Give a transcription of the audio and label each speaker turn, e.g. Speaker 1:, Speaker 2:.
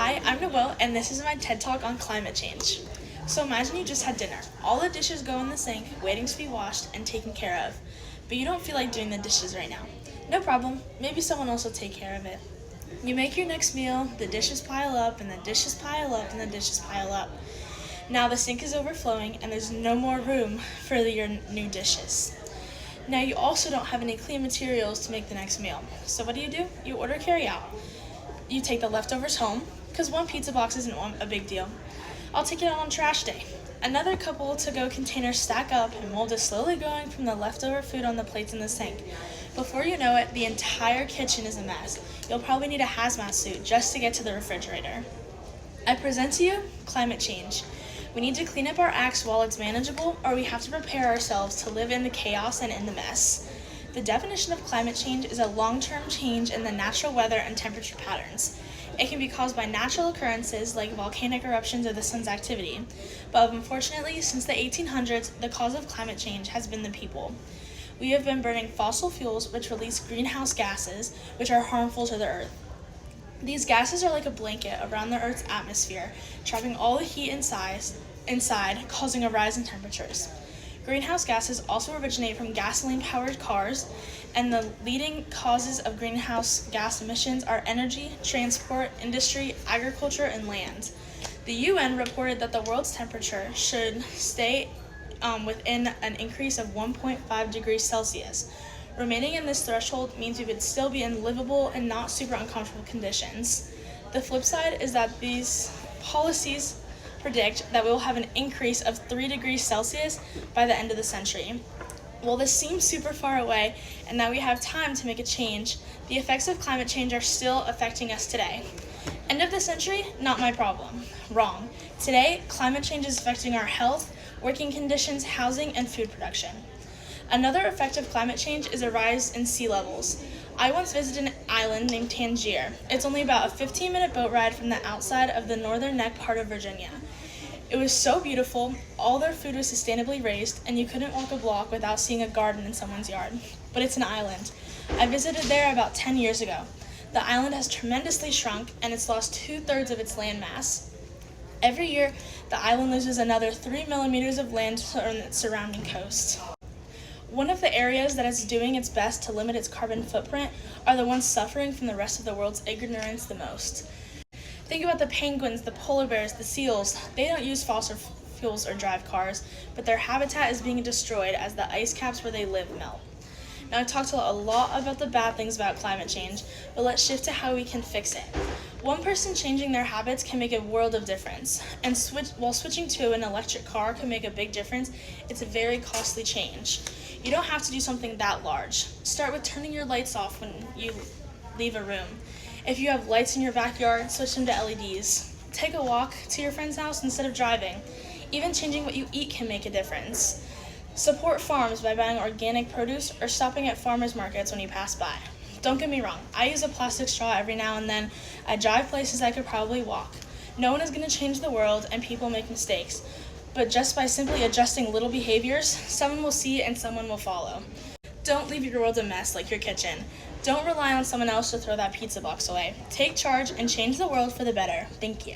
Speaker 1: Hi, I'm Noel, and this is my TED Talk on climate change. So imagine you just had dinner. All the dishes go in the sink, waiting to be washed and taken care of. But you don't feel like doing the dishes right now. No problem, maybe someone else will take care of it. You make your next meal, the dishes pile up, and the dishes pile up, and the dishes pile up. Now the sink is overflowing, and there's no more room for your new dishes. Now you also don't have any clean materials to make the next meal. So what do? You order carry out. You take the leftovers home, because one pizza box isn't a big deal. I'll take it out on trash day. Another couple to-go containers stack up and mold is slowly going from the leftover food on the plates in the sink. Before you know it, the entire kitchen is a mess. You'll probably need a hazmat suit just to get to the refrigerator. I present to you climate change. We need to clean up our acts while it's manageable, or we have to prepare ourselves to live in the chaos and in the mess. The definition of climate change is a long-term change in the natural weather and temperature patterns. It can be caused by natural occurrences like volcanic eruptions or the sun's activity, but unfortunately, since the 1800s, the cause of climate change has been the people. We have been burning fossil fuels which release greenhouse gases, which are harmful to the earth. These gases are like a blanket around the Earth's atmosphere, trapping all the heat inside, causing a rise in temperatures. Greenhouse gases also originate from gasoline-powered cars, and the leading causes of greenhouse gas emissions are energy, transport, industry, agriculture, and land. The UN reported that the world's temperature should stay within an increase of 1.5 degrees Celsius. Remaining in this threshold means we would still be in livable and not super uncomfortable conditions. The flip side is that these policies predict that we will have an increase of 3 degrees Celsius by the end of the century. While this seems super far away and that we have time to make a change, the effects of climate change are still affecting us today. End of the century? Not my problem. Wrong. Today, climate change is affecting our health, working conditions, housing, and food production. Another effect of climate change is a rise in sea levels. I once visited an island named Tangier. It's only about a 15-minute boat ride from the outside of the northern neck part of Virginia. It was so beautiful, all their food was sustainably raised, and you couldn't walk a block without seeing a garden in someone's yard. But it's an island. I visited there about 10 years ago. The island has tremendously shrunk, and it's lost 2/3 of its landmass. Every year, the island loses another 3 millimeters of land on its surrounding coast. One of the areas that is doing its best to limit its carbon footprint are the ones suffering from the rest of the world's ignorance the most. Think about the penguins, the polar bears, the seals. They don't use fossil fuels or drive cars, but their habitat is being destroyed as the ice caps where they live melt. Now, I talked a lot about the bad things about climate change, but let's shift to how we can fix it. One person changing their habits can make a world of difference, and while switching to an electric car can make a big difference, it's a very costly change. You don't have to do something that large. Start with turning your lights off when you leave a room. If you have lights in your backyard, switch them to LEDs. Take a walk to your friend's house instead of driving. Even changing what you eat can make a difference. Support farms by buying organic produce or stopping at farmers markets when you pass by. Don't get me wrong, I use a plastic straw every now and then. I drive places I could probably walk. No one is going to change the world, and people make mistakes. But just by simply adjusting little behaviors, someone will see and someone will follow. Don't leave your world a mess like your kitchen. Don't rely on someone else to throw that pizza box away. Take charge and change the world for the better. Thank you.